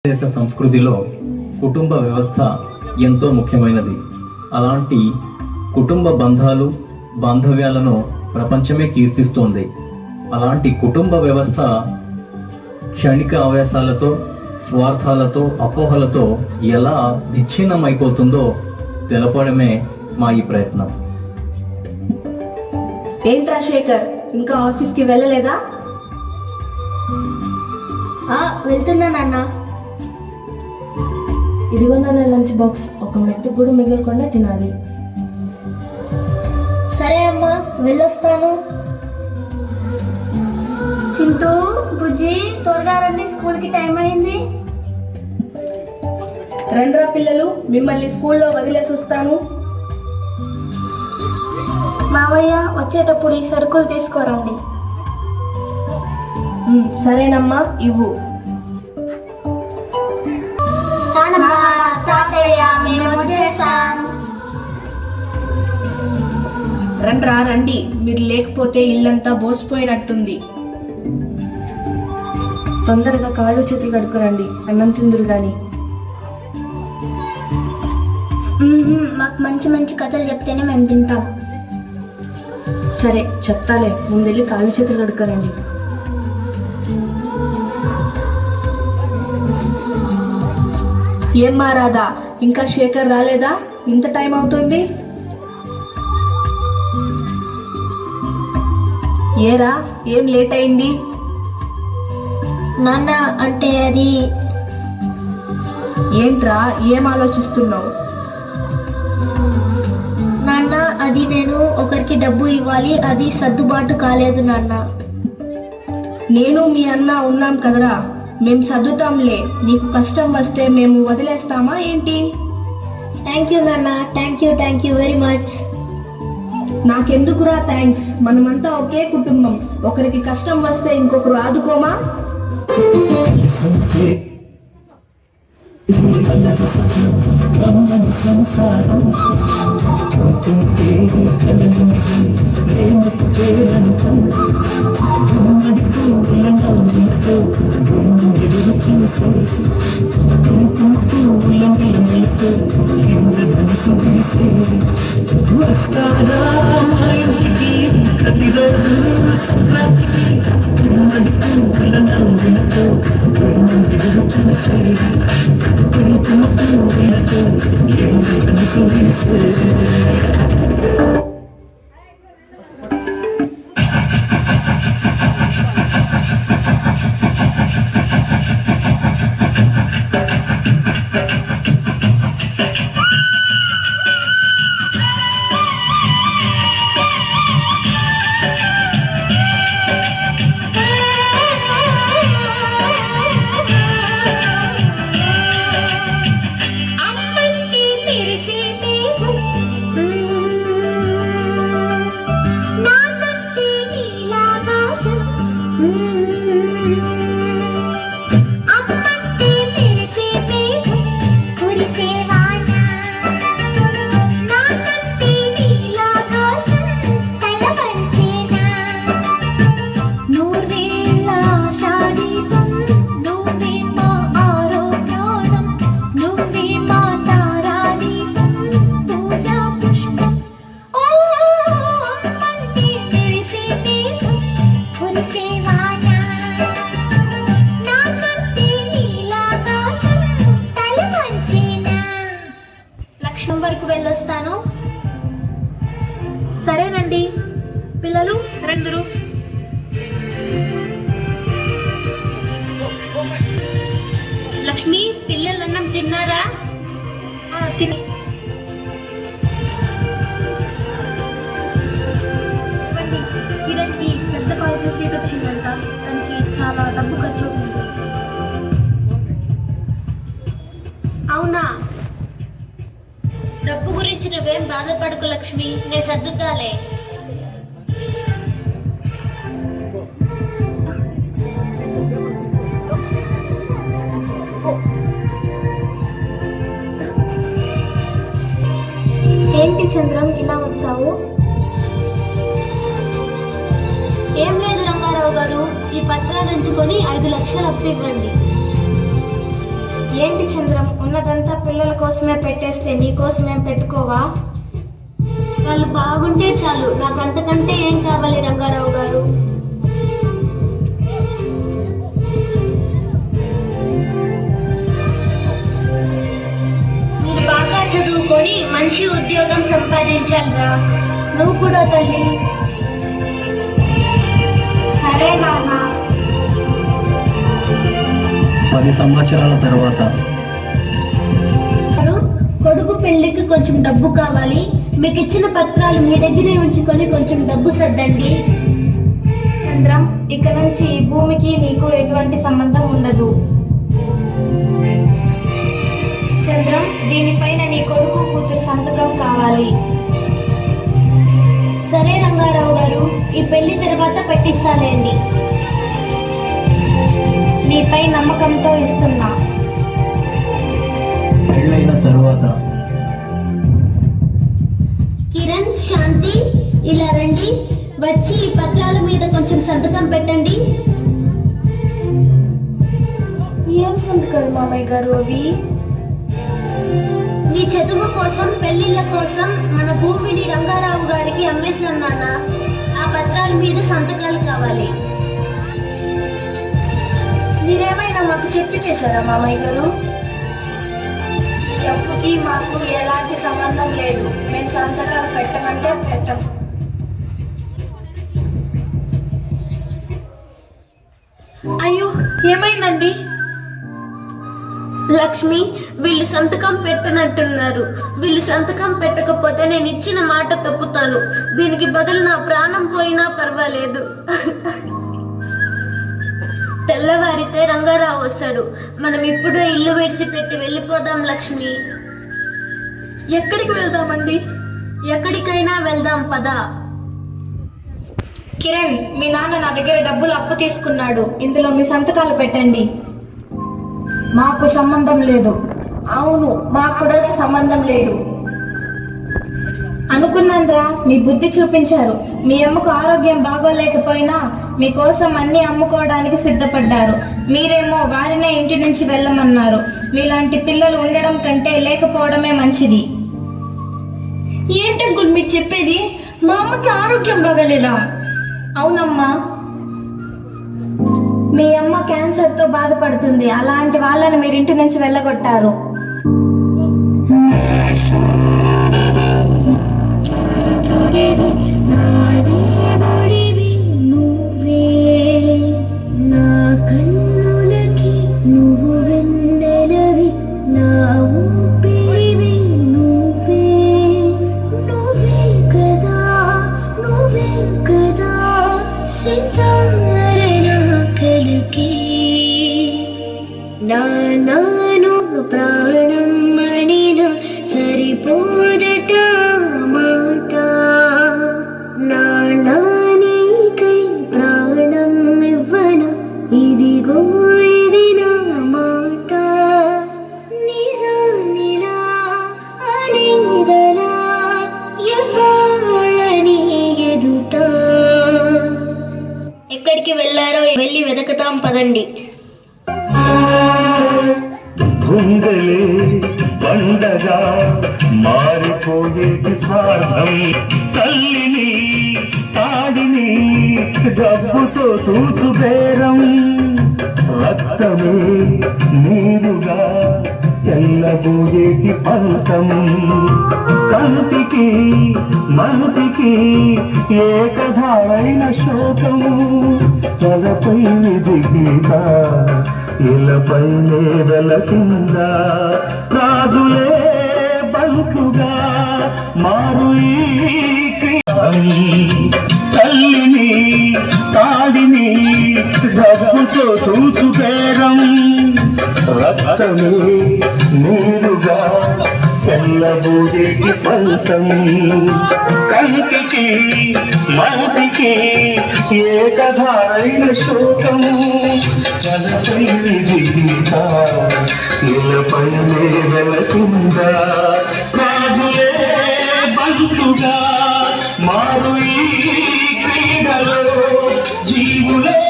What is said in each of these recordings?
భారతదేశ సంస్కృతిలో కుటుంబ వ్యవస్థ ఎంతో ముఖ్యమైనది. అలాంటి కుటుంబ బంధాలు బాంధవ్యాలను ప్రపంచమే కీర్తిస్తోంది. అలాంటి కుటుంబ వ్యవస్థ క్షణిక ఆవేశాలతో, స్వార్థాలతో, అపోహలతో ఎలా విచ్ఛిన్నమైపోతుందో తెలపడమే మా ఈ ప్రయత్నం. ఏంట్రా శేఖర్, ఇంకా ఆఫీస్కి వెళ్ళలేదా? వెళ్తున్నా నాన్న. ఇదిగో నాన్న లంచ్ బాక్స్, ఒక మెత్తు కూడా మిగలకుండా తినాలి. సరే అమ్మా, వెళ్ళొస్తాను. చింటూ, బుజ్జి, త్వరగా రండి, స్కూల్కి టైం అయింది. రండ్రా పిల్లలు, మిమ్మల్ని స్కూల్లో వదిలేసి వస్తాను. మావయ్య, వచ్చేటప్పుడు ఈ సరుకులు తీసుకోరండి. సరేనమ్మా, ఇవ్వు. రండ్రా రండి, మీరు లేకపోతే ఇల్లంతా బోసిపోయినట్టుంది. తొందరగా కాళ్ళు చేతులు కడుక్కురండి, అన్నం తిందురు గాని. మాకు మంచి మంచి కథలు చెప్తేనే మేము తింటాం. సరే చెప్తాలే, ముందెళ్ళి కాళ్ళు చేతులు కడుక్కురండి. ఏం మారాదా, ఇంకా శేఖర్ రాలేదా? ఇంత టైం అవుతుంది. ఏరా, ఏం లేట్ అయింది? నాన్న, అంటే అది ఏంట్రా, ఏం ఆలోచిస్తున్నావు? నాన్న, అది నేను ఒకరికి డబ్బు ఇవ్వాలి, అది సర్దుబాటు కాలేదు నాన్న. నేను మీ అన్న ఉన్నాం కదరా, మేం సర్దుతాంలే. నీకు కష్టం వస్తే మేము వదిలేస్తామా ఏంటి? థ్యాంక్ యూ నాన్న, థ్యాంక్ యూ వెరీ మచ్. నాకెందుకురా థ్యాంక్స్, మనమంతా ఒకే కుటుంబం. ఒకరికి కష్టం వస్తే ఇంకొకరు ఆదుకోమా? వరకు వెళ్ళొస్తాను. సరేనండి పిల్లలు, రందురు. లక్ష్మి, పిల్లలు అన్నం తిన్నారా? తిని. కిరణ్కి పెద్ద కాలేజీలో సీట్ వచ్చిందంట, దానికి చాలా డబ్బు ఖర్చు అవుతుంది. అవునా? డబ్బు గురించి నువ్వేం బాధపడకు లక్ష్మి, నేను సర్దుతాలే. ఏంటి చంద్రం, ఇలా వచ్చావు? ఏం లేదు రంగారావు గారు, ఈ పత్రాలు ఉంచుకొని 5 లక్షలు అప్పు ఇవ్వండి. ఏంటి చంద్రం, ఉన్నదంతా పిల్లల కోసమే పెట్టేస్తే నీ కోసమేం పెట్టుకోవా? వాళ్ళు బాగుంటే చాలు, నాకు అంతకంటే ఏం కావాలి రంగారావు గారు. మీరు బాగా చదువుకొని మంచి ఉద్యోగం సంపాదించాలిరా. నువ్వు కూడా తల్లి. సరే నాన్న. 10 సంవత్సరాల తర్వాత కొడుకు పెళ్లికి కొంచెం డబ్బు కావాలి. మీకు ఇచ్చిన పత్రాలు మీ దగ్గరే ఉంచుకొని కొంచెం డబ్బు సర్దండి. చంద్రం, ఇక నుంచి ఈ భూమికి నీకు ఎటువంటి సంబంధం ఉండదు. చంద్రం, దీనిపైన నీ కొడుకు కూతురు సంతకం కావాలి. సరే రంగారావు గారు, ఈ పెళ్లి తర్వాత పెట్టిస్తాలేండి. నీపై నమ్మకంతో ఇస్తున్నా. పెళ్ళైన తరువాత కిరణ్, శాంతి, ఇలా రండి. వచ్చి ఈ పత్రాల మీద కొంచెం సంతకం పెట్టండి. ఏం సంతకాలు మామయ్య గారు అవి? మీ చదువు కోసం, పెళ్లిళ్ళ కోసం మన భూమిని రంగారావు గారికి అమ్మేశాను నాన్న. ఆ పత్రాల మీద సంతకాలు కావాలి. మీరేమైనా మాకు చెప్పి చేశారా మామయ్య గారు? ఎప్పటికీ మాకు ఎలాంటి సంబంధం లేదు. మేము సంతకాలు పెట్టమంటే పెట్టం. అయ్యో, ఏమైందండి? లక్ష్మి, వీళ్ళు సంతకం పెట్టనంటున్నారు. వీళ్ళు సంతకం పెట్టకపోతే నేను ఇచ్చిన మాట తప్పుతాను. దీనికి బదులు నా ప్రాణం పోయినా పర్వాలేదు. తెల్లవారితే రంగారావు వస్తాడు. మనం ఇప్పుడు ఇల్లు విడిచిపెట్టి వెళ్ళిపోదాం లక్ష్మి. ఎక్కడికి వెళ్దామండి? ఎక్కడికైనా వెళ్దాం, పద. కిరణ్, మీ నాన్న నా దగ్గర డబ్బులు అప్పు తీసుకున్నాడు. ఇందులో మీ సంతకాలు పెట్టండి. మాకు సంబంధం లేదు. అవును, మాకు కూడా సంబంధం లేదు. అనుకున్నాన్రా, మీ బుద్ధి చూపించారు. మీ అమ్మకు ఆరోగ్యం బాగోలేకపోయినా మీకోసం అన్ని అమ్ముకోవడానికి సిద్ధపడ్డారు. మీరేమో వారినే ఇంటి నుంచి వెళ్ళమన్నారు. మీలాంటి పిల్లలు ఉండడం కంటే లేకపోవడమే మంచిది. ఏంటంకుల్ మీకు చెప్పేది? మా అమ్మకి ఆరోగ్యం బాగలేదా? అవునమ్మా, మీ అమ్మ క్యాన్సర్ తో బాధపడుతుంది. అలాంటి వాళ్ళని మీరు ఇంటి నుంచి వెళ్ళగొట్టారు. నా కన్నులకి నువ్వు వెన్నెలవి, నా ఊపిరివి నువ్వే. నువ్వే కదా, నువ్వే కదా సితార నా కలికి. నాను ప్రాణం మణిన సరిపోదట మాట. నానీకై ప్రాణం ఇవ్వన, ఇదిగో ఇది నా మాట. నిజానిలా అనేదలా ఇవ్వాలని ఎదుట. ఎక్కడికి వెళ్ళారో వెళ్ళి వెతకతాం, పదండి. గుండెలే పండగా మారిపోయేది స్వార్థం. తల్లిని తాడిని డబ్బుతో తూచు బేరం. రక్తమే నీరుగా తెల్లబోయేది పంతం. కంటికి మంటికి ఏకధారైన శోకం. తలపై దిగీత ఇలపైనే వెలసిందా. రాజులే బంటుగా మారు ఈ తల్లిని తాడిని డబ్బుతో తూచు బేరం. రక్తమే నీరుగా తెల్లబోయేటి పంతం. కంటికి మంటికి ఏకధారైన శోకం. తలపై దిగీత ఇలపైనే వెలసిందా. రాజులే బంటుగా మారు ఈ క్రీడలో. జీవులే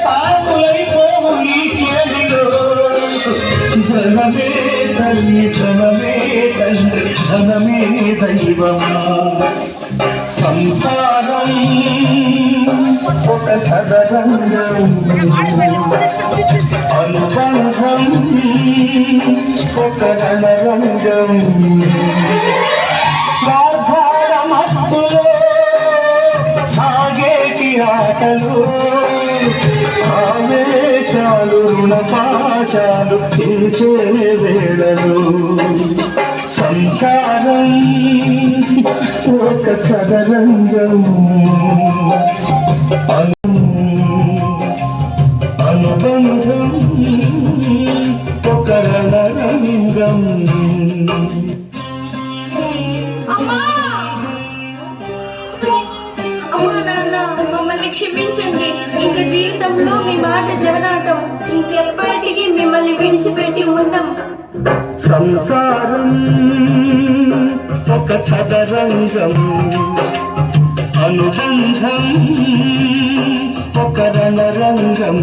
పాపులైపోవు ఈ కేడిలో. ధనమే తల్లి ధనమే తండ్రి ధనమే దైవమా సంసారం ఒక చదరంగం అనుబంధం ఒక రణరంగం స్వార్థాల మత్తులో సాగేటి ఆటలు ఆవేశాలు రుణపాశాలు తీర్చే వేళలు సంసారం ఒక చదరంగం అనుబంధం ఒక రణరంగం అమ్మా నాన్న మమ్మల్ని క్షమించండి. ఇంకా జీవితంలో మీ మాట జవదాటం. ఇంకెప్పటికీ మిమ్మల్ని విడిచిపెట్టి ఉండం. సంసారం ఒక చదరంగం అనుబంధం ఒక రణరంగం